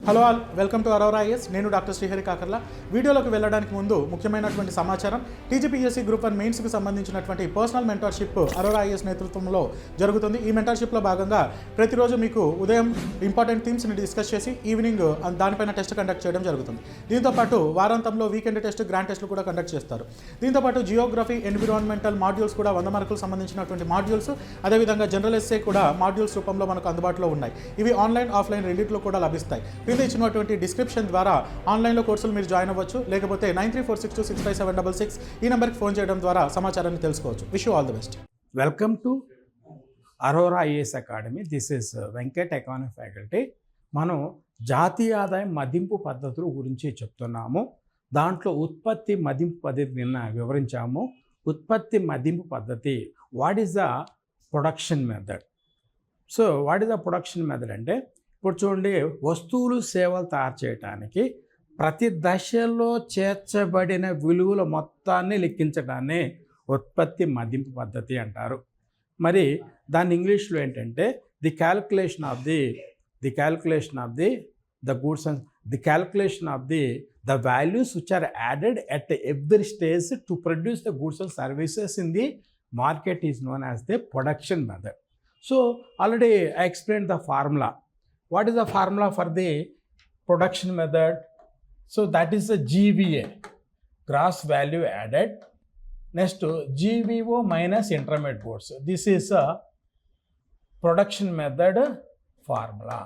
Hello all, welcome to Aurora IAS. నేను doctor Srihari Kakarla. వీడియోలోకి వెళ్ళడానికి ముందు ముఖ్యమైనటువంటి సమాచారం. టీజీపీఎస్సీ గ్రూప్ 1 మెయిన్స్కి సంబంధించినటువంటి పర్సనల్ మెంటర్షిప్ అరోరా ఐఎస్ నేతృత్వంలో జరుగుతుంది. ఈ మెంటర్షిప్లో భాగంగా ప్రతిరోజు మీకు ఉదయం ఇంపార్టెంట్ థీమ్స్ని డిస్కస్ చేసి ఈవినింగ్ దానిపైన టెస్ట్ కండక్ట్ చేయడం జరుగుతుంది. దీంతోపాటు వారాంతంలో వీకెండ్ టెస్ట్, గ్రాండ్ టెస్ట్లు కూడా కండక్ట్ చేస్తారు. దీంతోపాటు జియోగ్రఫీ, ఎన్విరాన్మెంటల్ మాడ్యూల్స్ కూడా 100 మార్కులకు సంబంధించినటువంటి మాడ్యూల్స్, అదేవిధంగా జనరల్ ఎస్సే కూడా మాడ్యూల్స్ రూపంలో మనకు అందుబాటులో ఉన్నాయి. ఇవి ఆన్లైన్, ఆఫ్లైన్ రెండింటిలో కూడా లభిస్తాయి. క్రింద ఇచ్చినటువంటి డిస్క్రిప్షన్ ద్వారా ఆన్లైన్లో కోర్సులు మీరు జాయిన్ అవ్వచ్చు. లేకపోతే 9346265766 ఈ నెంబర్కి ఫోన్ చేయడం ద్వారా సమాచారాన్ని తెలుసుకోవచ్చు. Wish you all the best. Welcome to Aurora IAS academy. This is Venkat, economy faculty. మనం జాతీయ ఆదాయం మదింపు పద్ధతుల గురించి చెప్తున్నాము. దాంట్లో ఉత్పత్తి మదింపు పద్ధతి నిన్న వివరించాము. ఉత్పత్తి మదింపు పద్ధతి, what is the production method? So what is the production method అంటే, ఇప్పుడు చూడండి, వస్తువులు సేవలు తయారు చేయడానికి ప్రతి దశలో చేర్చబడిన విలువల మొత్తాన్ని లెక్కించడాన్ని ఉత్పత్తి మదింపు పద్ధతి అంటారు. మరి దాని ఇంగ్లీష్లో ఏంటంటే the calculation of the values which are added at every stage to produce the goods and services in the market is known as the production method. So already I explain the formula. What is the formula for the production method? So that is the GVA, gross value added. Next, GVO minus intermediate goods. This is a production method formula.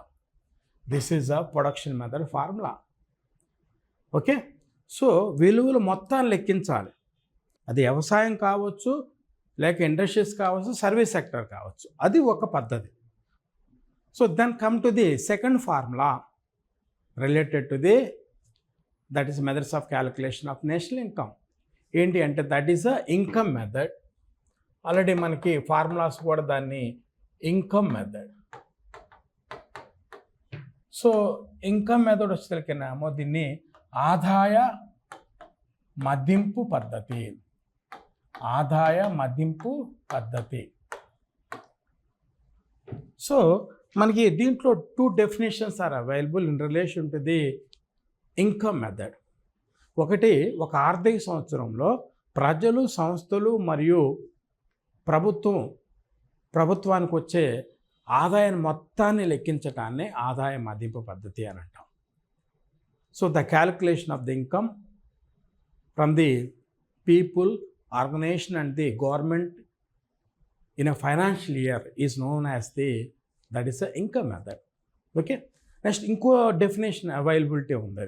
Okay? So విలువలు మొత్తాన్ని లెక్కించాలి. అది వ్యవసాయం కావచ్చు, లేక industries కావచ్చు, service sector కావచ్చు. అది ఒక పద్ధతి. So then come to the second formula related to that is methods of calculation of national income. ఏంటి అంటే that is a income method. Already మనకి ఫార్ములాస్ కూడా దాన్ని income method. So income method వచ్చేసరికినేమో దీన్ని ఆదాయ మదింపు పద్ధతి. సో మనకి దీంట్లో 2 definitions are available in relation to the income method. ఒకటి, ఒక ఆర్థిక సంవత్సరంలో ప్రజలు, సంస్థలు మరియు ప్రభుత్వానికి వచ్చే ఆదాయం మొత్తాన్ని లెక్కించటాన్ని ఆదాయ మదింపు పద్ధతి అని అంటాం. So the calculation of the income from the people, organisation and the government in a financial year is known as that is the income method. Okay, next ఇంకో డెఫినేషన్ అవైలబిలిటీ ఉంది.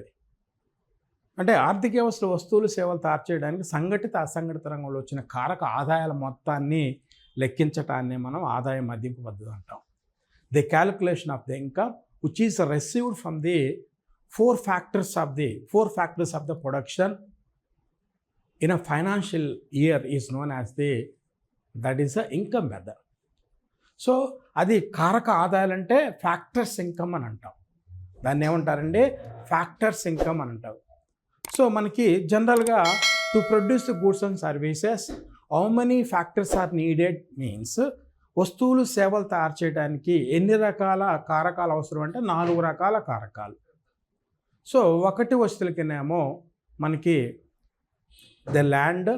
అంటే ఆర్థిక వ్యవస్థలో వస్తువులు, సేవలు తయారు చేయడానికి సంఘటిత, అసంఘటిత రంగంలో వచ్చిన కారక ఆదాయాల మొత్తాన్ని లెక్కించటాన్ని మనం ఆదాయ మదింపు పద్ధతి అంటాం. The calculation of the income which is received from the four factors of the production in a financial year is known as that is the income method. So అది కారక ఆదాయాలంటే ఫ్యాక్టర్స్ ఇన్కమ్ అని అంటాం. దాన్ని ఏమంటారండి? ఫ్యాక్టర్స్ ఇన్కమ్ అని అంటారు. So మనకి జనరల్గా to produce the goods and services how many factors are needed means, వస్తువులు, సేవలు తయారు చేయడానికి ఎన్ని రకాల కారకాలు అవసరం అంటే 4 రకాల కారకాలు. సో ఒకటి వస్తువులకినేమో మనకి ద ల్యాండ్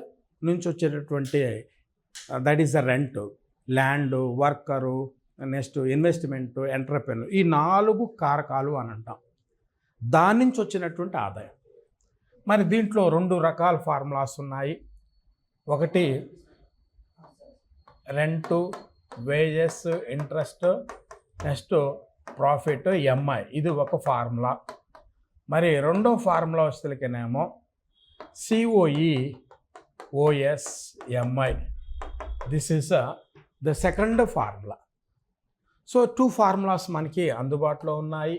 నుంచి వచ్చేటటువంటి that is the rent, land, worker, next investment, entrepreneur, ఈ 4 కారకాలు అని అంటాం. దాని నుంచి వచ్చినటువంటి ఆదాయం. మరి దీంట్లో 2 రకాల ఫార్ములాస్ ఉన్నాయి. ఒకటి rent, wages, interest, next profit, MI. ఇది ఒక ఫార్ములా. మరి రెండో ఫార్ములా వస్తేనేమో COE, OS, MI. This is the second formula. So 2 formulas మనకి అందుబాటులో ఉన్నాయి.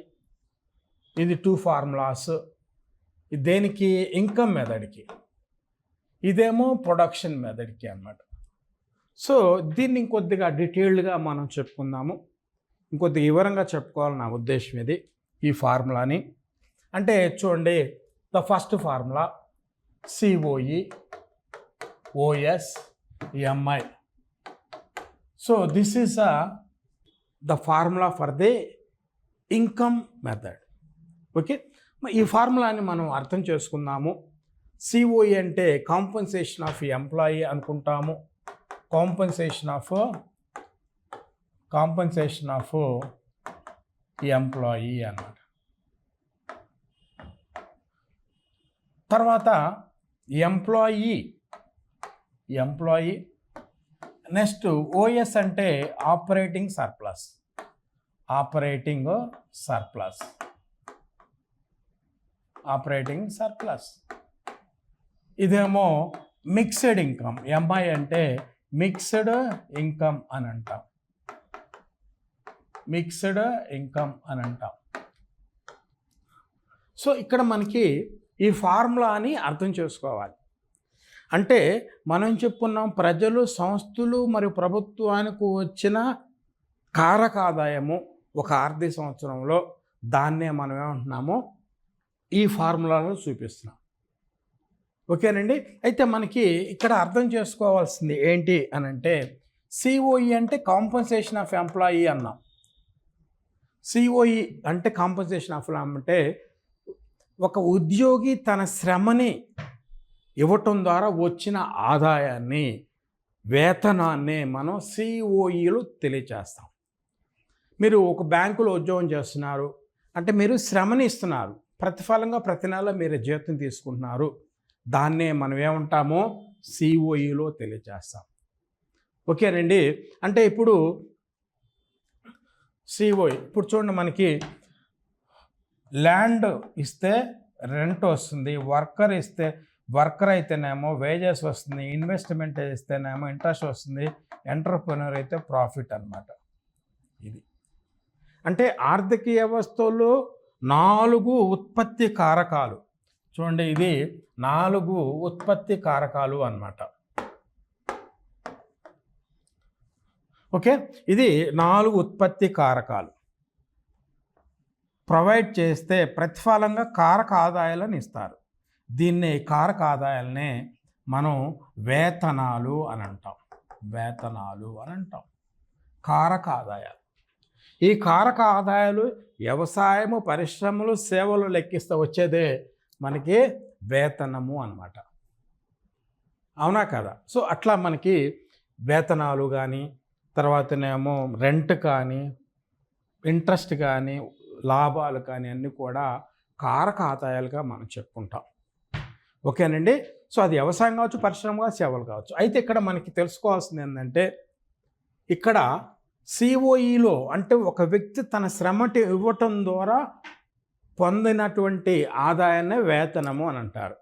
ఇది 2 ఫార్ములాస్. దేనికి? ఇన్కమ్ మెథడ్కి. ఇదేమో ప్రొడక్షన్ మెథడ్కి అన్నమాట. సో దీన్ని ఇంకొద్దిగా డీటెయిల్డ్గా మనం చెప్పుకుందాము. ఇంకొద్దిగా వివరంగా చెప్పుకోవాలని నా ఉద్దేశం ఇది. ఈ ఫార్ములాని అంటే చూడండి, the first formula COE, OS, MI. So this is the formula for the income method. Okay, ఈ ఫార్ములాని మనం అర్థం చేసుకుందాము. సిఓఈ అంటే కాంపన్సేషన్ ఆఫ్ ఎంప్లాయీ అనుకుంటాము. కాంపన్సేషన్ ఆఫ్ ఎంప్లాయీ అన్నమాట. తర్వాత ఎంప్లాయీ నెక్స్ట్ ఓఎస్ అంటే ఆపరేటింగ్ సర్ప్లస్. ఇదేమో మిక్స్డ్ ఇన్కమ్. ఎంఐ అంటే మిక్స్డ్ ఇన్కమ్ అని అంటాం. సో ఇక్కడ మనకి ఈ ఫార్ములాని అర్థం చేసుకోవాలి. అంటే మనం చెప్పుకున్నాం ప్రజలు, సంస్థలు మరియు ప్రభుత్వానికి వచ్చిన కారక ఆదాయము ఒక ఆర్థిక సంవత్సరంలో, దాన్నే మనం ఏమంటున్నామో ఈ ఫార్ములాలో చూపిస్తున్నాం. ఓకేనండి. అయితే మనకి ఇక్కడ అర్థం చేసుకోవాల్సింది ఏంటి అని అంటే సిఓఈ అంటే కాంపన్సేషన్ ఆఫ్ ఎంప్లాయీ అన్నాం. సిఓఈ అంటే కాంపన్సేషన్ ఆఫ్ అంటే ఒక ఉద్యోగి తన శ్రమని ఇవ్వటం ద్వారా వచ్చిన ఆదాయాన్ని, వేతనాన్ని మనం సిఓఈలో తెలియచేస్తాం. మీరు ఒక బ్యాంకులో ఉద్యోగం చేస్తున్నారు అంటే మీరు శ్రమని ఇస్తున్నారు, ప్రతిఫలంగా ప్రతి నెల మీరు జీతం తీసుకుంటున్నారు. దాన్నే మనం ఏమంటామో సిఓఈలో తెలియచేస్తాం. ఓకేనండి. అంటే ఇప్పుడు సిఓఈ ఇప్పుడు చూడండి, మనకి ల్యాండ్ ఇస్తే రెంట్ వస్తుంది, వర్కర్ అయితేనేమో వేజెస్ వస్తుంది, ఇన్వెస్ట్మెంట్ ఇస్తేనేమో ఇంట్రెస్ట్ వస్తుంది, ఎంటర్ప్రెన్యూర్ అయితే ప్రాఫిట్ అన్నమాట. ఇది అంటే ఆర్థిక వ్యవస్థలో 4 ఉత్పత్తి కారకాలు. చూడండి, ఇది 4 ఉత్పత్తి కారకాలు అన్నమాట. ఓకే, ఇది 4 ఉత్పత్తి కారకాలు ప్రొవైడ్ చేస్తే ప్రతిఫలంగా కారక ఆదాయాలను ఇస్తారు. దీన్నే కారక ఆదాయాలనే మనం వేతనాలు అని అంటాం. కారక ఆదాయాలు. ఈ కారక ఆదాయాలు వ్యవసాయము, పరిశ్రమలు, సేవలు లెక్కిస్తే వచ్చేదే మనకి వేతనము అన్నమాట. అవునా కదా? సో అట్లా మనకి వేతనాలు కానీ, తర్వాతనేమో రెంట్ కానీ, ఇంట్రెస్ట్ కానీ, లాభాలు కానీ అన్నీ కూడా కారక ఆదాయాలుగా మనం చెప్పుకుంటాం. ఓకేనండి. సో అది వ్యవసాయం కావచ్చు, పరిశ్రమ కావచ్చు, సేవలు కావచ్చు. అయితే ఇక్కడ మనకి తెలుసుకోవాల్సింది ఏంటంటే ఇక్కడ సిఓఈలో అంటే ఒక వ్యక్తి తన శ్రమటి ఇవ్వటం ద్వారా పొందినటువంటి ఆదాయాన్నే వేతనము అని అంటారు.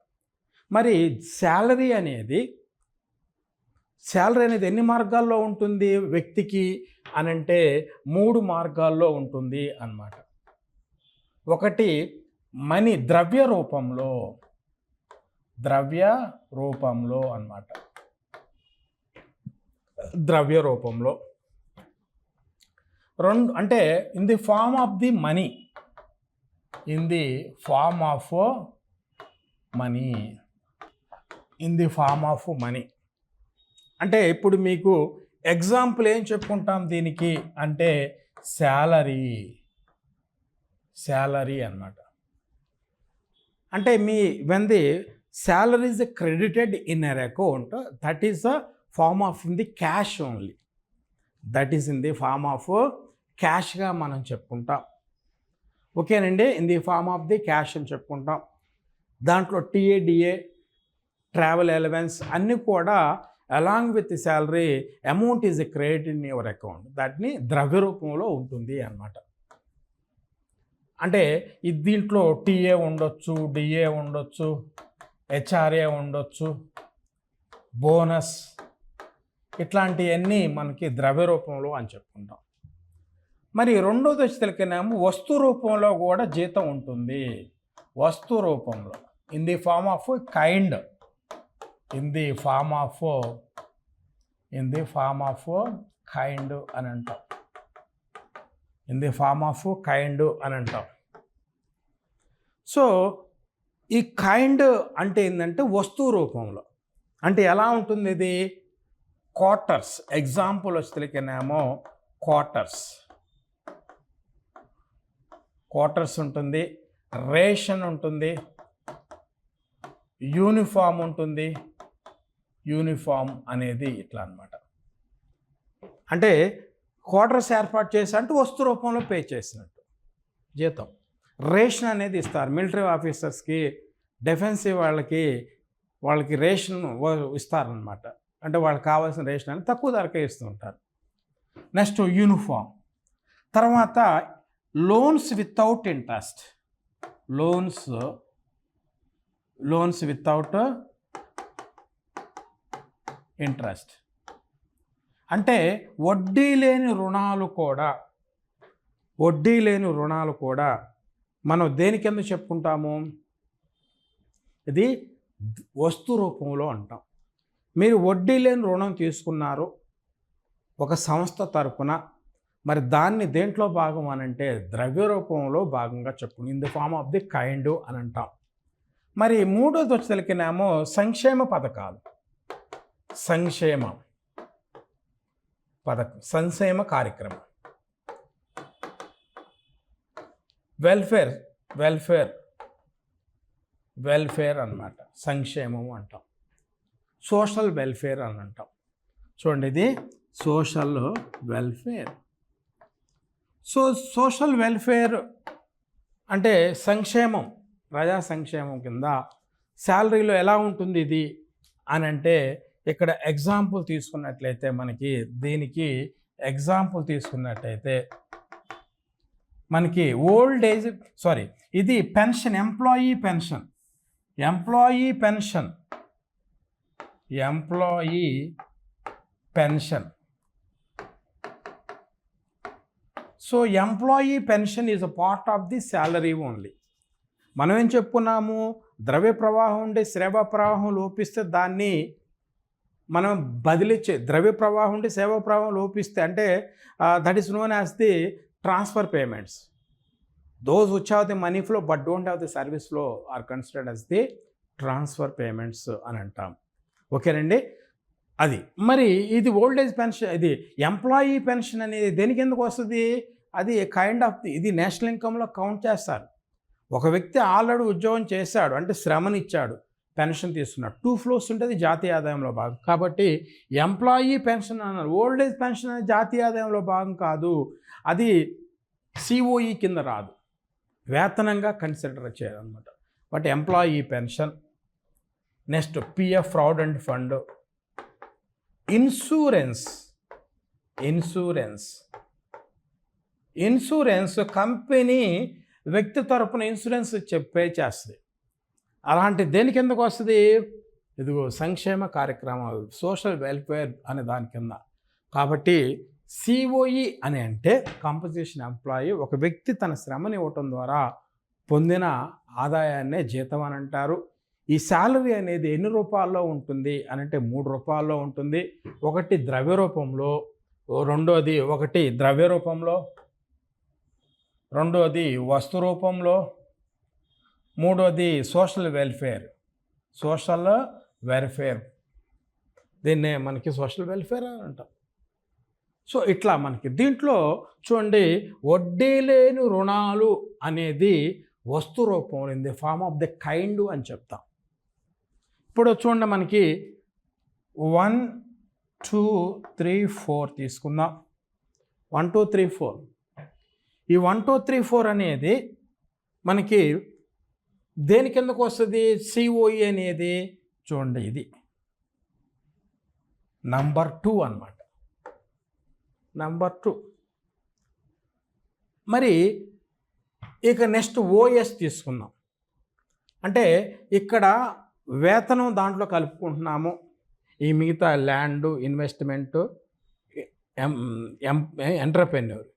మరి శాలరీ అనేది ఎన్ని మార్గాల్లో ఉంటుంది వ్యక్తికి అని అంటే 3 మార్గాల్లో ఉంటుంది అన్నమాట. ఒకటి మనీ, ద్రవ్య రూపంలో అన్నమాట. ద్రవ్య రూపంలో. 2 అంటే in the form of the money. అంటే ఇప్పుడు మీకు ఎగ్జాంపుల్ ఏం చెప్పుకుంటాం దీనికి అంటే శాలరీ అన్నమాట. అంటే when the salary is credited in an account, that is a form of in the cash only. That is in the form of క్యాష్గా మనం చెప్పుకుంటాం. ఓకేనండి. In the form of the cash అని చెప్పుకుంటాం. దాంట్లో టీఏడిఏ, ట్రావెల్ అలవెన్స్ అన్నీ కూడా along with the salary amount is credit in your account. దాటిని ద్రవ్య రూపంలో ఉంటుంది అన్నమాట. అంటే దీంట్లో టీఏ ఉండొచ్చు, డిఏ ఉండొచ్చు, హెచ్ఆర్ఏ ఉండొచ్చు, బోనస్, ఇట్లాంటివన్నీ మనకి ద్రవ్య రూపంలో అని చెప్పుకుంటాం. మరి రెండోది వచ్చేసరికేనేమో వస్తు రూపంలో కూడా జీతం ఉంటుంది. వస్తు రూపంలో in the form of kind అని అంటాం. సో ఈ కైండ్ అంటే ఏంటంటే వస్తువు రూపంలో. అంటే ఎలా ఉంటుంది ఇది? క్వార్టర్స్. ఎగ్జాంపుల్ వచ్చేసరికేనేమో క్వార్టర్స్ ఉంటుంది. రేషన్ ఉంటుంది, యూనిఫామ్ ఉంటుంది. యూనిఫామ్ అనేది ఇట్లా అన్నమాట. అంటే క్వార్టర్స్ ఏర్పాటు చేసి అంటే వస్తు రూపంలో పే చేసినట్టు జీతం. రేషన్ అనేది ఇస్తారు మిలిటరీ ఆఫీసర్స్కి, డిఫెన్సివ్ వాళ్ళకి రేషన్ ఇస్తారనమాట. అంటే వాళ్ళకి కావాల్సిన రేషన్ అని తక్కువ ధరకే ఇస్తూ ఉంటారు. Next uniform. తర్వాత loans without interest. Loans without interest అంటే వడ్డీ లేని రుణాలు కూడా మనం దేని కింద చెప్పుకుంటాము? ఇది వస్తు రూపంలో అంటాం. మీరు వడ్డీ లేని రుణం తీసుకున్నారు ఒక సంస్థ తరపున, మరి దాన్ని దేంట్లో భాగం అని అంటే ద్రవ్య రూపంలో భాగంగా చెప్పుకుని in the form of the kind అని అంటాం. మరి మూడోది వచ్చేసరికినేమో సంక్షేమ పథకాలు. సంక్షేమ కార్యక్రమం. వెల్ఫేర్ అన్నమాట. సంక్షేమము అంటాం. సోషల్ వెల్ఫేర్ అని అంటాం. చూడండి, ఇది social welfare. So social welfare అంటే సంక్షేమం, ప్రజా సంక్షేమం కింద శాలరీలో ఎలా ఉంటుంది ఇది అని అంటే, ఇక్కడ ఎగ్జాంపుల్ తీసుకున్నట్లయితే దీనికి ఎగ్జాంపుల్ తీసుకున్నట్లయితే మనకి ఇది pension, employee pension. So employee pension is a part of the salary only. మనం ఏం చెప్పుకున్నాము? ద్రవ్య ప్రవాహం ఉండే సేవా ప్రవాహం లోపిస్తే దాన్ని మనం ద్రవ్య ప్రవాహం ఉండి సేవా ప్రవాహం లోపిస్తే అంటే that is known as the transfer payments. Those which have the money flow but don't have the service flow are considered as the transfer payments అని అంటాం. ఓకేనండి, అది. మరి ఇది ఓల్డ్ ఏజ్ పెన్షన్, ఇది ఎంప్లాయీ పెన్షన్ అనేది దేనికి ఎందుకు వస్తుంది? అది కైండ్ ఆఫ్ ఇది నేషనల్ ఇన్కంలో కౌంట్ చేస్తారు. ఒక వ్యక్తి ఆల్రెడీ ఉద్యోగం చేశాడు అంటే శ్రమనిచ్చాడు, పెన్షన్ తీసుకున్నాడు, 2 ఫ్లోస్ ఉంటుంది జాతీయ ఆదాయంలో భాగం. కాబట్టి ఎంప్లాయీ పెన్షన్ అన్నారు. ఓల్డ్ ఏజ్ పెన్షన్ అనేది జాతీయ ఆదాయంలో భాగం కాదు, అది సిఓఈ కింద రాదు, వేతనంగా కన్సిడర్ చేయాలన్నమాట. But employee pension. Next PF provident fund. Insurance company వ్యక్తి తరపున ఇన్సూరెన్స్ పే చేస్తుంది. అలాంటి దేనికి ఎందుకు వస్తుంది? ఇదిగో సంక్షేమ కార్యక్రమాలు, సోషల్ వెల్ఫేర్ అనే దాని కింద. కాబట్టి సిఓఈ అని అంటే కాంపన్సేషన్ ఎంప్లాయీ, ఒక వ్యక్తి తన శ్రమని ఇవ్వటం ద్వారా పొందిన ఆదాయాన్నే జీతం అని అంటారు. ఈ శాలరీ అనేది ఎన్ని రూపాల్లో ఉంటుంది అని అంటే 3 రూపాల్లో ఉంటుంది. ఒకటి ద్రవ్య రూపంలో, రెండోది వస్తు రూపంలో, మూడోది సోషల్ వెల్ఫేర్. దీన్నే మనకి సోషల్ వెల్ఫేర్ అని అంటాం. సో ఇట్లా మనకి దీంట్లో చూడండి, వడ్డీ లేని రుణాలు అనేది వస్తు రూపంలో in the form of the kind అని చెప్తాం. ఇప్పుడు చూడండి, మనకి 1 2 3 4 తీసుకుందాం. 1 2 3 4. ఈ 1 2 3 4 అనేది మనకి దేని కిందకు వస్తుంది? సిఓఈ అనేది చూడండి, ఇది నంబర్ 2 అన్నమాట. నంబర్ 2. మరి ఇక నెక్స్ట్ ఓఎస్ తీసుకుందాం. అంటే ఇక్కడ వేతనం దాంట్లో కలుపుకుంటున్నాము, ఈ మిగతా ల్యాండ్, ఇన్వెస్ట్మెంట్, ఎంటర్ప్రెన్యూర్,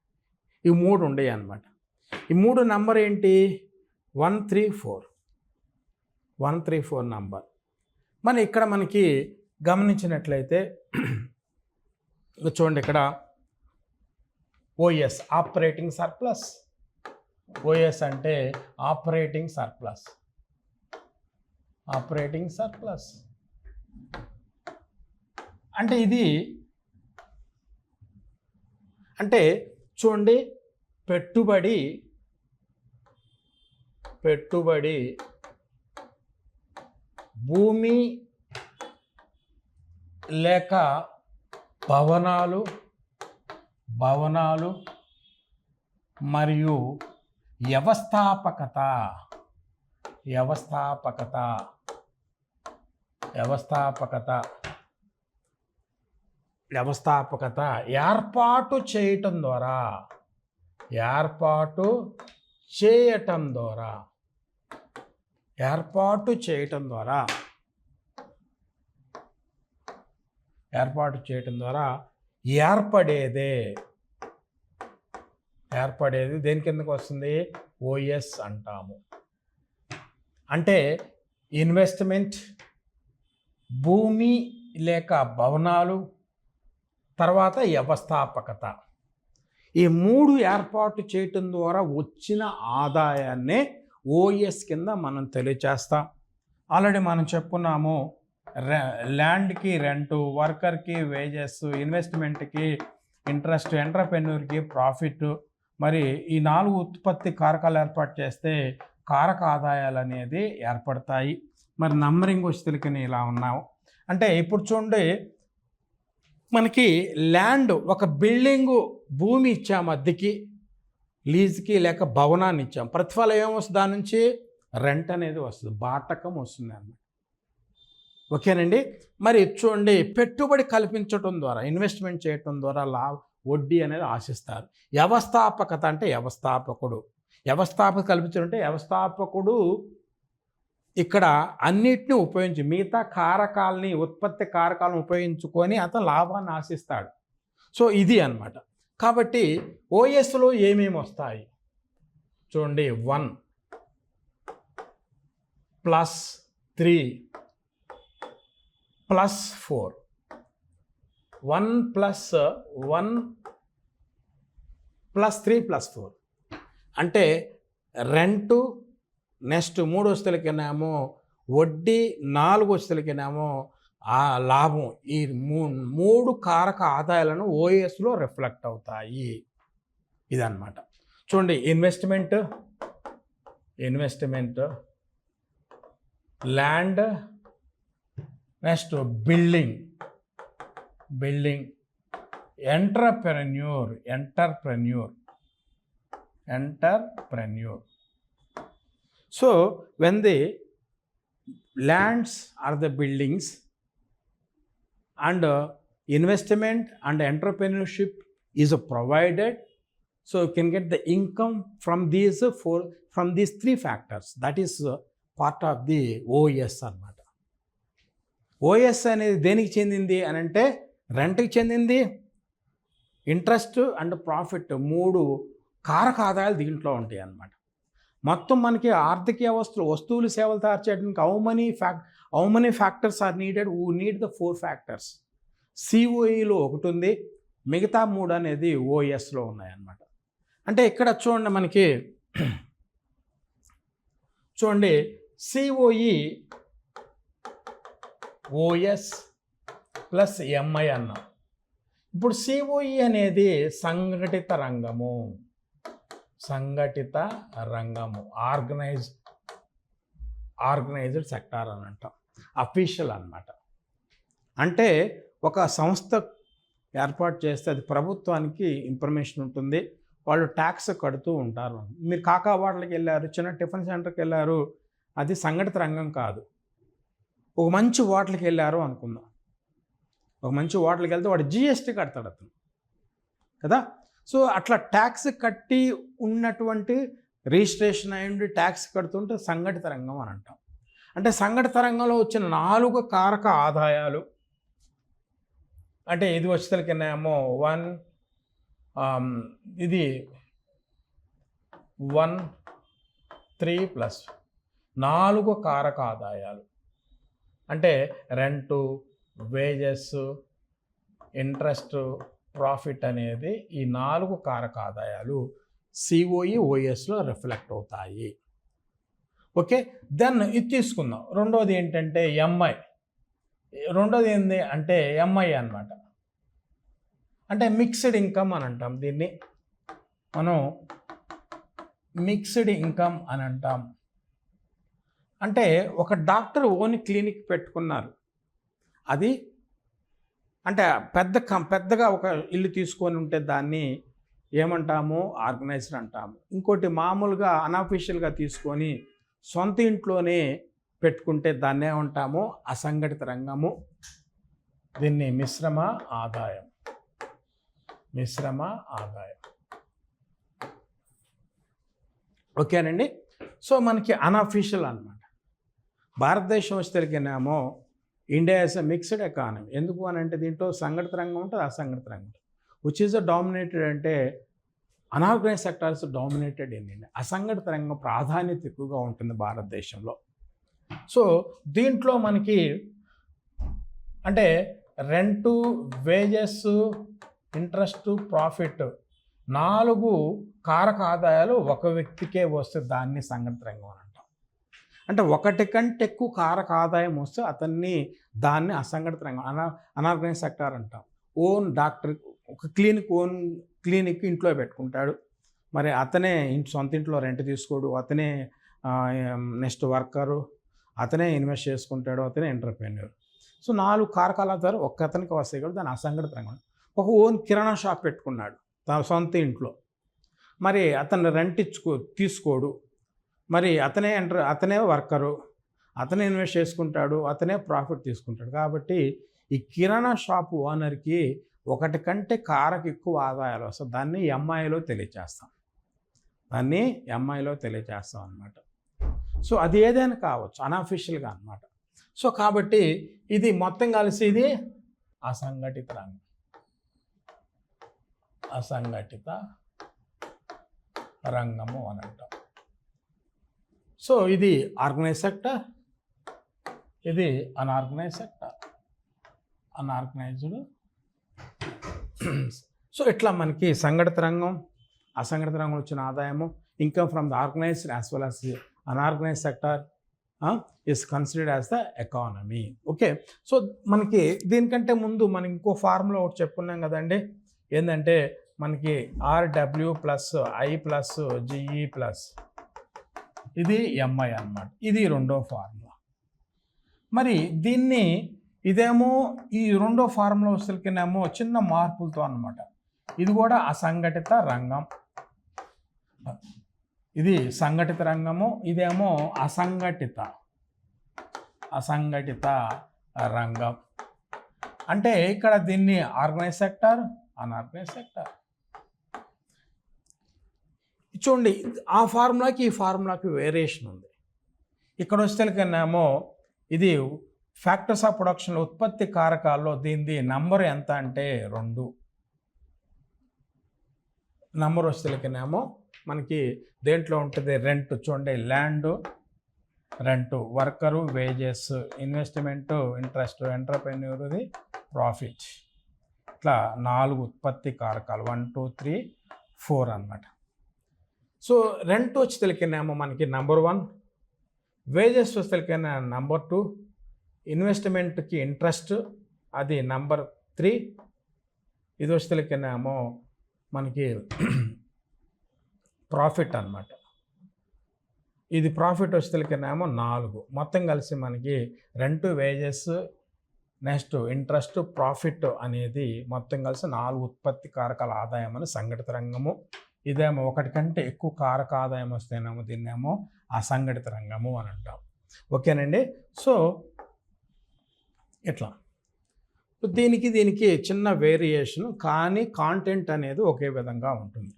ఈ 3 ఉండేవి అన్నమాట. ఈ 3 నంబర్ ఏంటి? 134 నంబర్. మరి ఇక్కడ మనకి గమనించినట్లయితే చూడండి, ఇక్కడ ఓఎస్ ఆపరేటింగ్ సర్ప్లస్. ఓఎస్ అంటే ఆపరేటింగ్ సర్ప్లస్ అంటే ఇది అంటే చూడండి, పెట్టుబడి భూమి లేక భవనాలు మరియు వ్యవస్థాపకత ఏర్పాటు చేయటం ద్వారా ఏర్పడేది దేని కిందకు వస్తుంది? ఓఎస్ అంటాము. అంటే ఇన్వెస్ట్మెంట్, భూమి లేక భవనాలు, తర్వాత వ్యవస్థాపకత. ఈ మూడు ఏర్పాటు చేయటం ద్వారా వచ్చిన ఆదాయాన్నే ఓఎస్ కింద మనం తెలియచేస్తాం. ఆల్రెడీ మనం చెప్పుకున్నాము, ల్యాండ్కి రెంటు, వర్కర్కి వేజెస్, ఇన్వెస్ట్మెంట్కి ఇంట్రెస్ట్, ఎంటర్‌ప్రెన్యూర్‌కి ప్రాఫిట్. మరి ఈ 4 ఉత్పత్తి కారకాలు ఏర్పాటు చేస్తే కారక ఆదాయాలు అనేది ఏర్పడతాయి. మరి నంబరింగ్ వచ్చేసరికి ఇలా ఉన్నావు. అంటే ఇప్పుడు చూడండి, మనకి ల్యాండ్, ఒక బిల్డింగు భూమి ఇచ్చాము అద్దెకి, లీజ్కి లేక భవనాన్ని ఇచ్చాం. ప్రతిఫలం ఏమొస్తుంది? దాని నుంచి రెంట్ అనేది వస్తుంది, బాటకం వస్తుంది అన్నమాట. ఓకేనండి. మరి చూడండి, పెట్టుబడి కల్పించడం ద్వారా, ఇన్వెస్ట్మెంట్ చేయటం ద్వారా వడ్డీ అనేది ఆశిస్తారు. వ్యవస్థాపకత అంటే వ్యవస్థాపక కల్పించడం అంటే వ్యవస్థాపకుడు ఇక్కడ అన్నిటిని ఉపయోగించి, మిగతా కారకాలని, ఉత్పత్తి కారకాలను ఉపయోగించుకొని అతను లాభాన్ని ఆశిస్తాడు. సో ఇది అన్నమాట. కాబట్టి ఓఎస్లో ఏమేమి వస్తాయి చూడండి. 1 + 3 + 4. 1 + 1 + 3 + 4 అంటే రెంటు, నెక్స్ట్ 3 వస్తువులకేనేమో వడ్డీ, 4 వస్తువులకేనేమో ఆ లాభం. ఈ 3 కారక ఆదాయాలను ఓఎస్లో రిఫ్లెక్ట్ అవుతాయి. ఇదన్నమాట. చూడండి, investment, land, next building, entrepreneur. So when the lands are the buildings and investment and entrepreneurship is provided, so you can get the income from these 3 factors. That is part of the OES అన్నమాట. OS అనేది దేనికి చెందింది అని అంటే రెంట్కి చెందింది, interest and profit, 3 కారక ఆదాయాలు దీంట్లో ఉంటాయి అన్నమాట. మొత్తం మనకి ఆర్థిక వ్యవస్థలో వస్తువులు, సేవలు తయారు చేయడానికి how many factors are needed? We need the 4 factors. సిఓఈలో ఒకటి ఉంది, మిగతా 3 అనేది ఓఎస్లో ఉన్నాయన్నమాట. అంటే ఇక్కడ చూడండి, మనకి చూడండి, సిఓఈ ఓఎస్ ప్లస్ ఎంఐ అన్నాం. ఇప్పుడు సిఓఈ అనేది సంఘటిత రంగము, ఆర్గనైజ్డ్ సెక్టార్ అని అంటాం. అఫీషియల్ అన్నమాట. అంటే ఒక సంస్థ ఏర్పాటు చేస్తే అది ప్రభుత్వానికి ఇన్ఫర్మేషన్ ఉంటుంది, వాళ్ళు ట్యాక్స్ కడుతూ ఉంటారు. మీరు కాకావాడలకి వెళ్ళారు, చిన్న టిఫిన్ సెంటర్కి వెళ్ళారు, అది సంఘటిత రంగం కాదు. ఒక మంచి హోటల్కి వెళ్ళారు అనుకుందాం, ఒక మంచి హోటల్కి వెళ్తే వాడు జిఎస్టీ కడతాడు అతను కదా. సో అట్లా ట్యాక్స్ కట్టి ఉన్నటువంటి, రిజిస్ట్రేషన్ అయ్యి ట్యాక్స్ కడుతుంటే సంఘటిత రంగం అని అంటాం. అంటే సంఘటిత రంగంలో వచ్చిన 4 కారక ఆదాయాలు అంటే ఇది వచ్చేసరికినేమో 1 ఇది 1 3 ప్లస్ 4 కారక ఆదాయాలు అంటే రెంటు, వేజెస్, ఇంట్రెస్ట్, ప్రాఫిట్ అనేది ఈ 4 కారక ఆదాయాలు సిఓఈ ఓఎస్లో రిఫ్లెక్ట్ అవుతాయి. ఓకే, దెన్ ఇది తీసుకుందాం. రెండోది ఏంటంటే ఎంఐ. రెండోది ఏంటి అంటే ఎంఐ అన్నమాట. అంటే మిక్స్డ్ ఇన్కమ్ అని అంటాం దీన్ని మనం, మిక్స్డ్ ఇన్కమ్ అని అంటాం. అంటే ఒక డాక్టర్ ఓన్ క్లినిక్ పెట్టుకున్నారు. అది అంటే పెద్దగా ఒక ఇల్లు తీసుకొని ఉంటే దాన్ని ఏమంటాము? ఆర్గనైజ్డ్ అంటాము. ఇంకోటి మామూలుగా అన్అఫీషియల్గా తీసుకొని సొంత ఇంట్లోనే పెట్టుకుంటే దాన్ని ఏమంటాము? అసంఘటిత రంగము. దీన్ని మిశ్రమ ఆదాయం. మిశ్రమ ఆదాయం. ఓకేనండి. సో మనకి అన్అఫీషియల్ అనమాట. భారతదేశం వచ్చేసరికినేమో India is a mixed economy. ఎందుకు అని అంటే దీంట్లో సంఘటిత రంగం ఉంటుంది, అసంఘటిత రంగం ఉంటుంది. విచ్ ఈజ్ డామినేటెడ్ అంటే unorganised sectors dominated in India. అసంఘటిత రంగం ప్రాధాన్యత ఎక్కువగా ఉంటుంది భారతదేశంలో. సో దీంట్లో మనకి అంటే రెంటు, వేజెస్, ఇంట్రెస్ట్, ప్రాఫిట్ 4 కారక ఆదాయాలు ఒక వ్యక్తికే వస్తే దాన్ని సంఘటిత రంగం అని అంటాం. అంటే ఒకటి కంటే ఎక్కువ కారక ఆదాయం వస్తే దాన్ని అసంఘటిత రంగం అనార్గనైజ్ సెక్టార్ అంటాం. ఓన్ డాక్టర్ ఒక ఓన్ క్లినిక్ ఇంట్లో పెట్టుకుంటాడు. మరి అతనే సొంత ఇంట్లో రెంట్ తీసుకోడు, అతనే నెక్స్ట్ వర్కరు, అతనే ఇన్వెస్ట్ చేసుకుంటాడు, అతనే ఎంటర్‌ప్రెన్యూర్. సో 4 కారకాల ద్వారా ఒక్కతనికి వస్తాయి కాబట్టి దాన్ని అసంఘటిత రంగం. ఒక ఓన్ కిరాణా షాప్ పెట్టుకున్నాడు తన సొంత ఇంట్లో. మరి అతను రెంట్ తీసుకోడు, మరి అతనే వర్కరు, అతనే ఇన్వెస్ట్ చేసుకుంటాడు, అతనే ప్రాఫిట్ తీసుకుంటాడు. కాబట్టి ఈ కిరాణా షాపు ఓనర్కి ఒకటి కంటే కారకు ఎక్కువ ఆదాయాలు వస్తాయి. దాన్ని ఎంఐలో తెలియజేస్తాం. అనమాట. సో అది ఏదైనా కావచ్చు, అన్అఫీషియల్గా అనమాట. సో కాబట్టి ఇది మొత్తం కలిసి ఇది అసంఘటిత రంగం. అసంఘటిత రంగము అని అంటాం. సో ఇది ఆర్గనైజ్ సెక్టర్, ఇది అన్ఆర్గనైజ్ సెక్టర్, అన్ఆర్గనైజ్డ్. సో ఇట్లా మనకి సంఘటిత రంగం, అసంఘటిత రంగం వచ్చిన ఆదాయము, income from the organised as well as unorganised sector is considered as the economy. Okay. So మనకి దీనికంటే ముందు మనం ఇంకో ఫార్ములా ఒకటి చెప్పుకున్నాం కదండి. ఏంటంటే మనకి RW plus I plus GE plus ఇది ఎంఐ అన్నమాట. ఇది రెండో ఫార్ములా. మరి ఇదేమో ఈ రెండో ఫార్ములా వచ్చేసరికినేమో చిన్న మార్పులతో అన్నమాట. ఇది కూడా అసంఘటిత రంగం. ఇది సంఘటిత రంగము, ఇదేమో అసంఘటిత రంగం. అంటే ఇక్కడ దీన్ని ఆర్గనైజ్ సెక్టర్, అన్ఆర్గనైజ్ సెక్టర్. చూడండి, ఆ ఫార్ములాకి ఈ ఫార్ములాకి వేరియేషన్ ఉంది. ఇక్కడ వచ్చేసరికినేమో ఇది ఫ్యాక్టర్స్ ఆఫ్ ప్రొడక్షన్, ఉత్పత్తి కారకాల్లో దీనిది నంబర్ ఎంత అంటే 2. నంబర్ వచ్చేసరికినేమో మనకి దేంట్లో ఉంటుంది? రెంట్. చూడండి, land rent, worker wages, investment interest, ఎంటర్‌ప్రెన్యూర్‌ది ప్రాఫిట్. ఇట్లా 4 ఉత్పత్తి కారకాలు 1 2 3 4 అన్నమాట. సో రెంట్ వచ్చేసరికినేమో మనకి నంబర్ 1, వేజెస్ వచ్చేసరికైనా నంబర్ 2, ఇన్వెస్ట్మెంట్కి ఇంట్రెస్ట్ అది నంబర్ 3. ఇది వచ్చేసరికినేమో మనకి ప్రాఫిట్ అన్నమాట. ఇది ప్రాఫిట్ వచ్చేసరికినేమో 4. మొత్తం కలిసి మనకి rent, wages, next interest, profit అనేది మొత్తం కలిసి 4 ఉత్పత్తి కారకాల ఆదాయం అని సంఘటిత రంగము. ఇదేమో ఒకటి కంటే ఎక్కువ కారక ఆదాయం వస్తేనేమో దీన్నేమో అసంఘటిత రంగము అని అంటాం. ఓకేనండి. సో ఇట్లా దీనికి చిన్న వేరియేషన్, కానీ కాంటెంట్ అనేది ఒకే విధంగా ఉంటుంది.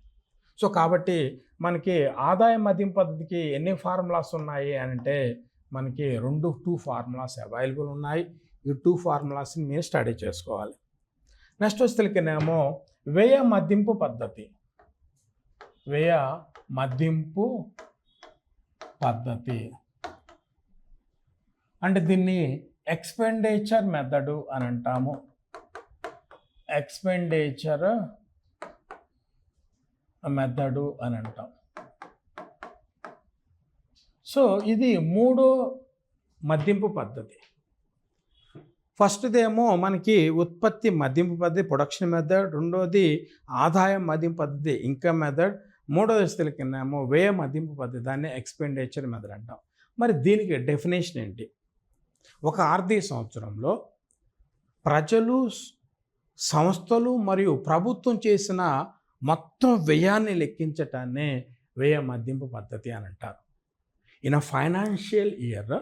సో కాబట్టి మనకి ఆదాయ మదింపు పద్ధతికి ఎన్ని ఫార్ములాస్ ఉన్నాయి అని అంటే మనకి 2 ఫార్ములాస్ అవైలబుల్ ఉన్నాయి. ఈ 2 ఫార్ములాస్ని మీరు స్టడీ చేసుకోవాలి. నెక్స్ట్ వచ్చేసరికినేమో వ్యయ మదింపు పద్ధతి. వ్యయ మదింపు పద్ధతి అంటే దీన్ని ఎక్స్పెండిచర్ మెథడు అని అంటాము. ఎక్స్పెండిచర్ మెథడు అని అంటాం. సో ఇది 3 మదింపు పద్ధతి. ఫస్ట్దేమో మనకి ఉత్పత్తి మదింపు పద్ధతి, ప్రొడక్షన్ మెథడ్. రెండోది ఆదాయం మదింపు పద్ధతి, ఇన్కమ్ మెథడ్. మూడోది కిందేమో వ్యయ మదింపు పద్ధతి, దాన్ని ఎక్స్పెండిచర్ మెథడ్ అంటాం. మరి దీనికి డెఫినేషన్ ఏంటి? ఒక ఆర్థిక సంవత్సరంలో ప్రజలు, సంస్థలు మరియు ప్రభుత్వం చేసిన మొత్తం వ్యయాన్ని లెక్కించటాన్నే వ్యయ మదింపు పద్ధతి అని అంటారు. In a financial year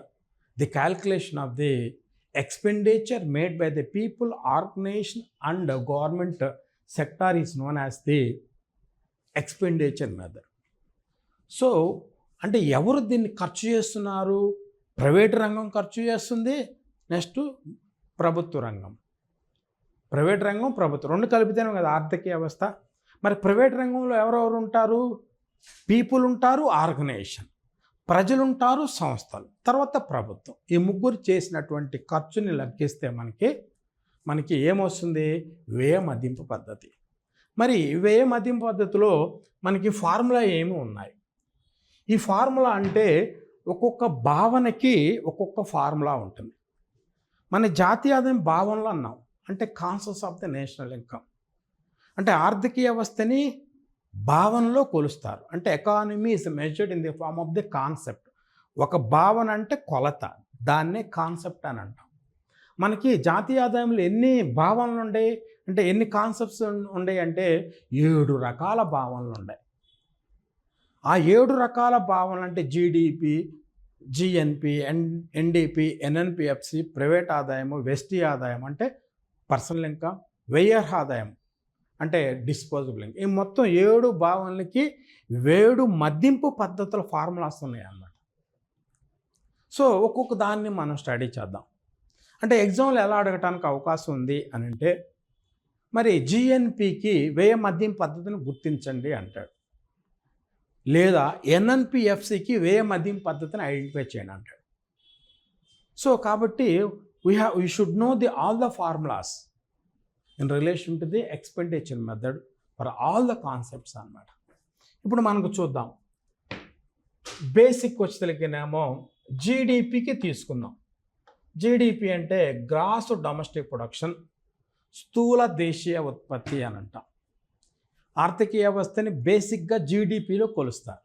the calculation of the expenditure made by the people, organization and government sector is known as the expenditure method. So అంటే ఎవరు దీన్ని ఖర్చు చేస్తున్నారు? ప్రైవేట్ రంగం ఖర్చు చేస్తుంది, నెక్స్ట్ ప్రభుత్వ రంగం. ప్రైవేట్ రంగం, ప్రభుత్వం రెండు కలిపితేనే కదా ఆర్థిక వ్యవస్థ. మరి ప్రైవేట్ రంగంలో ఎవరెవరు ఉంటారు? పీపుల్ ఉంటారు, ఆర్గనైజేషన్, ప్రజలు ఉంటారు, సంస్థలు, తర్వాత ప్రభుత్వం. ఈ ముగ్గురు చేసినటువంటి ఖర్చుని లెక్కిస్తే మనకి ఏమొస్తుంది? వ్యయ మదింపు పద్ధతి. మరి వ్యయ మదింపు పద్ధతిలో మనకి ఫార్ములా ఏమి ఉన్నాయి? ఈ ఫార్ములా అంటే ఒక్కొక్క భావనకి ఒక్కొక్క ఫార్ములా ఉంటుంది. మన జాతీయ ఆదాయం భావనలో అన్నాం అంటే concepts of the national income. అంటే ఆర్థిక వ్యవస్థని భావనలో కొలుస్తారు. అంటే economy is measured in the form of the concept. ఒక భావన అంటే కొలత, దాన్నే కాన్సెప్ట్ అని అంటాం. మనకి జాతీయ ఆదాయంలో ఎన్ని భావనలు ఉన్నాయి అంటే, ఎన్ని కాన్సెప్ట్స్ ఉన్నాయి అంటే 7 రకాల భావనలు ఉన్నాయి. ఆ 7 రకాల భావనలు అంటే జీడిపి, జిఎన్పి, ఎన్డిపి, ఎన్ఎన్పిఎఫ్సి, ప్రైవేట్ ఆదాయము, వెస్టీ ఆదాయం అంటే పర్సనల్ ఇన్కమ్, వ్యయ ఆదాయం అంటే డిస్పోజబుల్ ఇన్కమ్. ఈ మొత్తం 7 భావనలకి 7 మదింపు పద్ధతుల ఫార్ములాస్ ఉన్నాయి అన్నమాట. సో ఒక్కొక్క దాన్ని మనం స్టడీ చేద్దాం. అంటే ఎగ్జామ్లో ఎలా అడగటానికి అవకాశం ఉంది అని అంటే, మరి జిఎన్పికి వ్యయ మదింపు పద్ధతిని గుర్తించండి అంటాడు, లేదా ఎన్ఎన్పిఎఫ్సికి వ్యయ మదింపు పద్ధతిని ఐడెంటిఫై చేయండి అంటాడు. సో కాబట్టి we should know all the formulas in relation to the expenditure method for all the concepts అన్నమాట. ఇప్పుడు మనకు చూద్దాం. బేసిక్ వచ్చేసరికినేమో జీడిపికి తీసుకుందాం. జీడిపి అంటే గ్రాస్ డొమెస్టిక్ ప్రొడక్షన్, స్థూల దేశీయ ఉత్పత్తి అని అంటాం. ఆర్థిక వ్యవస్థని బేసిక్గా జీడిపిలో కొలుస్తారు.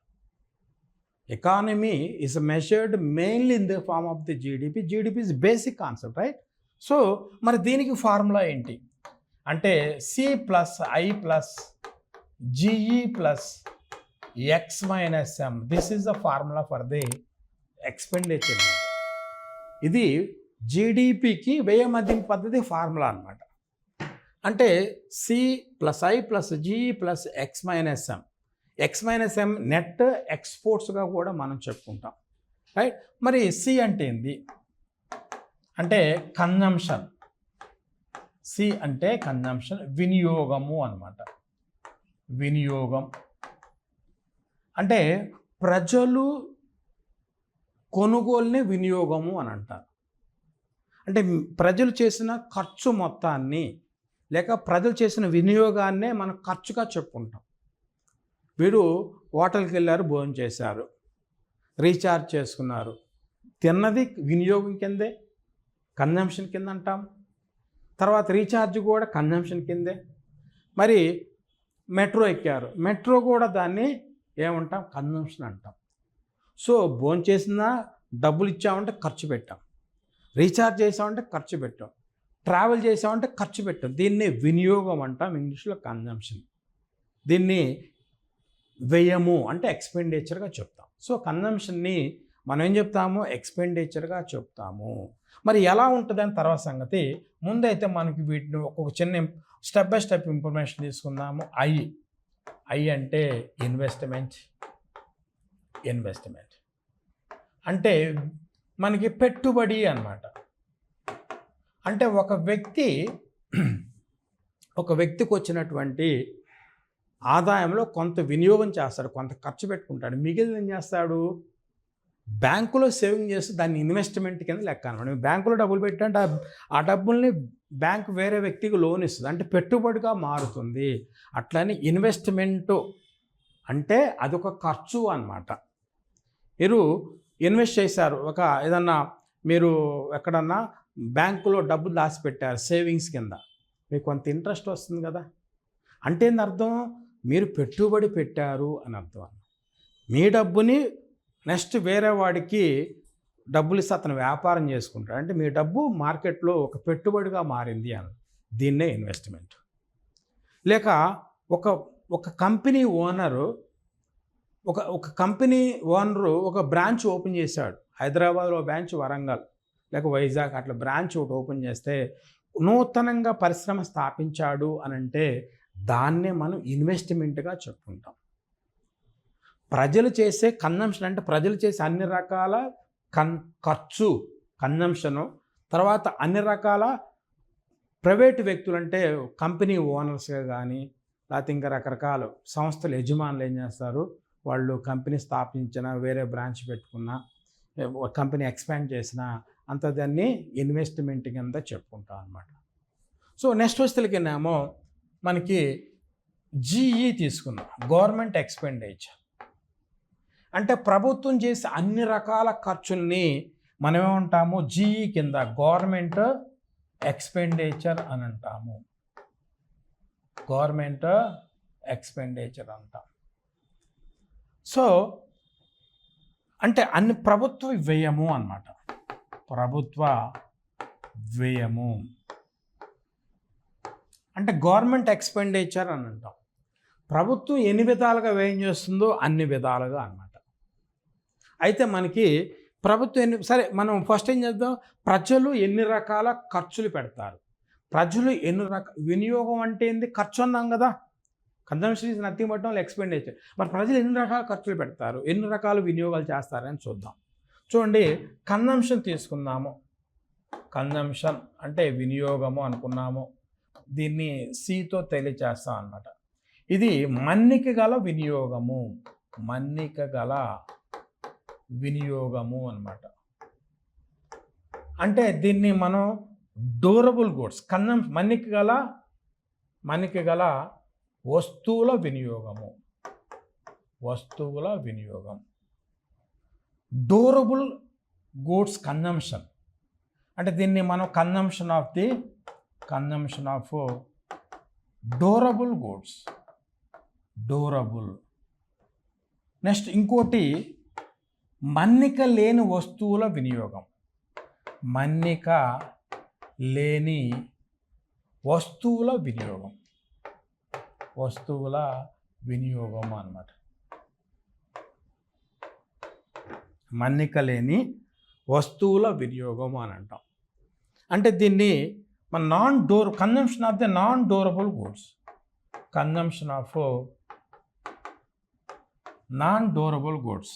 Economy is measured mainly in the form of the GDP. GDP is basic concept, right? So మరి దీనికి ఫార్ములా ఏంటి అంటే C+I+GE+X-M. This is the formula for the expenditure. ఇది జీడిపికి వ్యయ మదింపు పద్ధతి ఫార్ములా అనమాట. అంటే C+I+GE+X-M. X-M నెట్ ఎక్స్పోర్ట్స్గా కూడా మనం చెప్పుకుంటాం, రైట్? మరి సి అంటే ఏంది అంటే కన్జంప్షన్. సి అంటే కన్జంప్షన్, వినియోగము అన్నమాట. వినియోగం అంటే ప్రజలు కొనుగోలుని వినియోగము అని అంటారు. అంటే ప్రజలు చేసిన ఖర్చు మొత్తాన్ని లేక ప్రజలు చేసిన వినియోగాన్నే మనం ఖర్చుగా చెప్పుకుంటాం. వీరు హోటల్కి వెళ్ళారు, భోజనం చేశారు, రీఛార్జ్ చేసుకున్నారు, తిన్నది వినియోగం కిందే, కన్జంప్షన్ కింద అంటాం. తర్వాత రీఛార్జ్ కూడా కన్జంప్షన్ కిందే. మరి మెట్రో ఎక్కారు, మెట్రో కూడా దాన్ని ఏమంటాం? కన్జంప్షన్ అంటాం. సో భోజనం చేసినా డబ్బులు ఇచ్చామంటే ఖర్చు పెట్టాం, రీఛార్జ్ చేసామంటే ఖర్చు పెట్టాం, ట్రావెల్ చేసామంటే ఖర్చు పెట్టాం. దీన్ని వినియోగం అంటాం, ఇంగ్లీష్లో కన్జంప్షన్. దీన్ని వ్యయము అంటే ఎక్స్పెండిచర్గా చెప్తాం. సో కన్జంప్షన్ని మనం ఏం చెప్తాము? ఎక్స్పెండిచర్గా చెప్తాము. మరి ఎలా ఉంటుందని తర్వాత సంగతి. ముందైతే మనకి వీటిని ఒక్కొక్క చిన్న స్టెప్ బై స్టెప్ ఇన్ఫర్మేషన్ తీసుకుందాము. ఐ అంటే ఇన్వెస్ట్మెంట్. అంటే మనకి పెట్టుబడి అన్నమాట. అంటే ఒక వ్యక్తికి వచ్చినటువంటి ఆదాయంలో కొంత వినియోగం చేస్తాడు, కొంత ఖర్చు పెట్టుకుంటాడు, మిగిలిన ఏం చేస్తాడు? బ్యాంకులో సేవింగ్ చేస్తే దాన్ని ఇన్వెస్ట్మెంట్ కింద లెక్క అనమాట. బ్యాంకులో డబ్బులు పెట్టంటే ఆ డబ్బుల్ని బ్యాంకు వేరే వ్యక్తికి లోన్ ఇస్తుంది, అంటే పెట్టుబడిగా మారుతుంది. అట్లని ఇన్వెస్ట్మెంటు అంటే అదొక ఖర్చు అన్నమాట. మీరు ఇన్వెస్ట్ చేశారు, ఏదన్నా మీరు ఎక్కడన్నా బ్యాంకులో డబ్బులు దాచిపెట్టారు సేవింగ్స్ కింద, మీకు కొంత ఇంట్రెస్ట్ వస్తుంది కదా. అంటే ఏంది అర్థం? మీరు పెట్టుబడి పెట్టారు అని అర్థం. మీ డబ్బుని నెక్స్ట్ వేరే వాడికి డబ్బులు ఇస్తే అతను వ్యాపారం చేసుకుంటాడు. అంటే మీ డబ్బు మార్కెట్లో ఒక పెట్టుబడిగా మారింది అని, దీన్నే ఇన్వెస్ట్మెంట్. లేక ఒక ఒక కంపెనీ ఓనరు ఒక కంపెనీ ఓనరు ఒక బ్రాంచ్ ఓపెన్ చేశాడు. హైదరాబాద్లో బ్రాంచ్, వరంగల్ లేక వైజాగ్ అట్లా బ్రాంచ్ ఒకటి ఓపెన్ చేస్తే నూతనంగా పరిశ్రమ స్థాపించాడు అని అంటే దాన్నే మనం ఇన్వెస్ట్మెంట్గా చెప్పుకుంటాం. ప్రజలు చేసే కన్జంప్షన్ అంటే ప్రజలు చేసే అన్ని రకాల ఖర్చు కన్జంప్షను, తర్వాత అన్ని రకాల ప్రైవేటు వ్యక్తులు అంటే కంపెనీ ఓనర్స్గా కానీ లేకపోతే ఇంకా రకరకాల సంస్థల యజమానులు ఏం చేస్తారు, వాళ్ళు కంపెనీ స్థాపించిన, వేరే బ్రాంచ్ పెట్టుకున్న, కంపెనీ ఎక్స్పాండ్ చేసిన అంత దాన్ని ఇన్వెస్ట్మెంట్ కింద చెప్పుకుంటాం అనమాట. సో నెక్స్ట్ వస్తువులకినేమో మనకి జీఈ తీసుకున్నాం, గవర్నమెంట్ ఎక్స్పెండిచర్. అంటే ప్రభుత్వం చేసే అన్ని రకాల ఖర్చుల్ని మనమేమంటాము, జీఈ కింద గవర్నమెంట్ ఎక్స్పెండిచర్ అని అంటాము. గవర్నమెంట్ ఎక్స్పెండిచర్ అంటాం. సో అంటే అన్ని ప్రభుత్వ వ్యయము అన్నమాట, ప్రభుత్వ వ్యయము అంటే గవర్నమెంట్ ఎక్స్పెండిచర్ అని అంటాం. ప్రభుత్వం ఎన్ని విధాలుగా వ్యయం చేస్తుందో అన్ని విధాలుగా అన్నమాట. అయితే మనకి ప్రభుత్వం సరే మనం ఫస్ట్ ఏం చేద్దాం, ప్రజలు ఎన్ని రకాల ఖర్చులు పెడతారు, ప్రజలు ఎన్ని వినియోగం అంటే ఏంది, ఖర్చు అన్నాం కదా, consumption is nothing but only expenditure. మరి ప్రజలు ఎన్ని రకాల ఖర్చులు పెడతారు, ఎన్ని రకాల వినియోగాలు చేస్తారని చూద్దాం. చూడండి, కన్జంప్షన్ తీసుకుందాము. కన్జంప్షన్ అంటే వినియోగము అనుకున్నాము, దీన్ని సితో తెలియచేస్తాం అన్నమాట. ఇది మన్నిక గల వినియోగము, మన్నిక గల వినియోగము అన్నమాట. అంటే దీన్ని మనం డ్యూరబుల్ గూడ్స్, మన్నిక గల వస్తువుల వినియోగము, వస్తువుల వినియోగం. డ్యూరబుల్ గూడ్స్ కన్జంప్షన్ అంటే దీన్ని మనం consumption of durable goods, durable. Next ఇంకోటి మన్నిక లేని వస్తువుల వినియోగం, మన్నిక లేని వస్తువుల వినియోగం, వస్తువుల వినియోగం అన్నమాట. మన్నిక లేని వస్తువుల వినియోగం అని అంటాం. అంటే దీన్ని మన consumption of the non durable goods, consumption of non durable goods,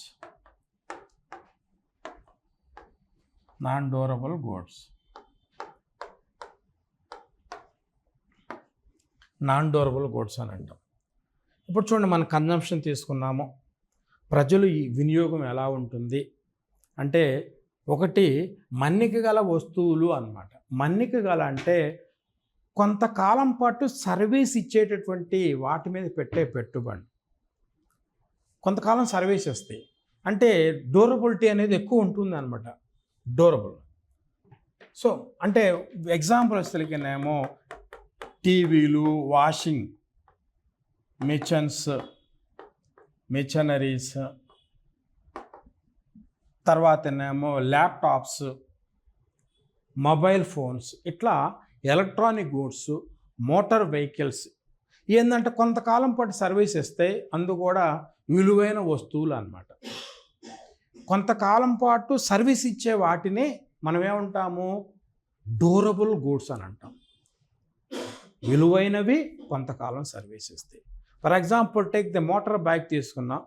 non durable goods, non durable goods అని అంటాం. ఇప్పుడు చూడండి, మన కన్జంప్షన్ తీసుకున్నాము, ప్రజలు ఈ వినియోగం ఎలా ఉంటుంది అంటే ఒకటి మన్నిక గల వస్తువులు అన్నమాట. మన్నిక గల అంటే కొంతకాలం పాటు సర్వీస్ ఇచ్చేటటువంటి వాటి మీద పెట్టే పెట్టుబడి, కొంతకాలం సర్వీస్ వస్తాయి అంటే డ్యూరబిలిటీ అనేది ఎక్కువ ఉంటుంది అన్నమాట, డ్యూరబుల్. సో అంటే ఎగ్జాంపుల్ వస్తేనేమో టీవీలు, వాషింగ్ మెషనరీస్, తర్వాతనేమో ల్యాప్టాప్స్, మొబైల్ ఫోన్స్, ఇట్లా ఎలక్ట్రానిక్ గూడ్స్, మోటార్ వెహికల్స్ ఏంటంటే కొంతకాలం పాటు సర్వీస్ ఇస్తాయి, అందు కూడా విలువైన వస్తువులు అన్నమాట. కొంతకాలం పాటు సర్వీస్ ఇచ్చే వాటిని మనం ఏమంటాము, డ్యూరబుల్ గూడ్స్ అని అంటాం. విలువైనవి కొంతకాలం సర్వీస్ ఇస్తాయి. For example take the motor bike తీసుకున్నాం,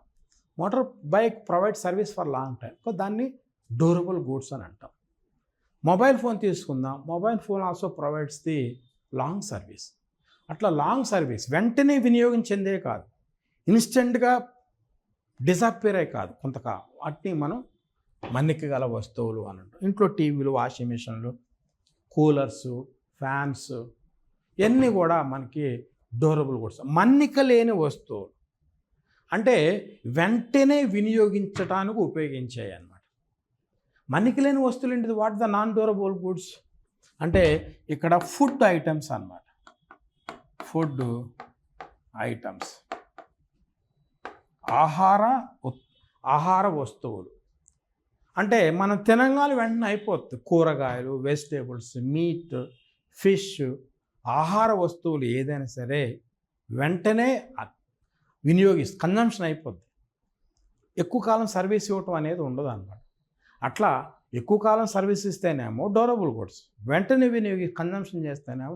motor bike provide service for long time, దాన్ని డ్యూరబుల్ గూడ్స్ అని అంటాం. మొబైల్ ఫోన్ తీసుకుందాం, mobile phone also provides the long service. అట్లా లాంగ్ సర్వీస్ వెంటనే వినియోగం చెందే కాదు, ఇన్స్టెంట్గా డిసప్పేర్ అయ్యి కాదు, కొంతకాలం వాటిని మనం మన్నిక గల వస్తువులు అని అంటాం. ఇంట్లో టీవీలు, వాషింగ్ మిషన్లు, కూలర్సు, ఫ్యాన్స్ ఇవన్నీ కూడా మనకి డ్యూరబుల్ గూడ్స్. మన్నిక లేని వస్తువులు అంటే వెంటనే వినియోగించడానికి ఉపయోగించాయి అన్నమాట. మన్నిక లేని వస్తువులు ఏంటిది, what the non durable goods అంటే ఇక్కడ ఫుడ్ ఐటమ్స్ అన్నమాట, ఫుడ్ ఐటమ్స్, ఆహార వస్తువులు. అంటే మనం తినంగానే వెంటనే అయిపోతుంది. కూరగాయలు, వెజిటేబుల్స్, మీట్, ఫిష్, ఆహార వస్తువులు ఏదైనా సరే వెంటనే కన్జంప్షన్ అయిపోద్ది. ఎక్కువ కాలం సర్వీస్ ఇవ్వటం అనేది ఉండదు అన్నమాట. అట్లా ఎక్కువ కాలం సర్వీస్ ఇస్తేనేమో డ్యూరబుల్ గుడ్స్, వెంటనే కన్జంప్షన్ చేస్తేనేమో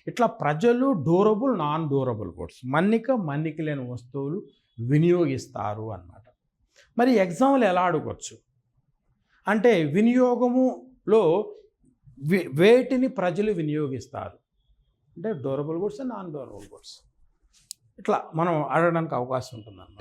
ఇట్లా ప్రజలు డ్యూరబుల్, నాన్ డ్యూరబుల్ గుడ్స్, మన్నిక లేని వస్తువులు వినియోగిస్తారు అన్నమాట. మరి ఎగ్జాంపుల్ ఎలా అడగవచ్చు అంటే వినియోగములో వేటిని ప్రజలు వినియోగిస్తారు అంటే durable goods, non durable goods, ఇట్లా మనం అడగడానికి అవకాశం ఉంటుందన్నమాట.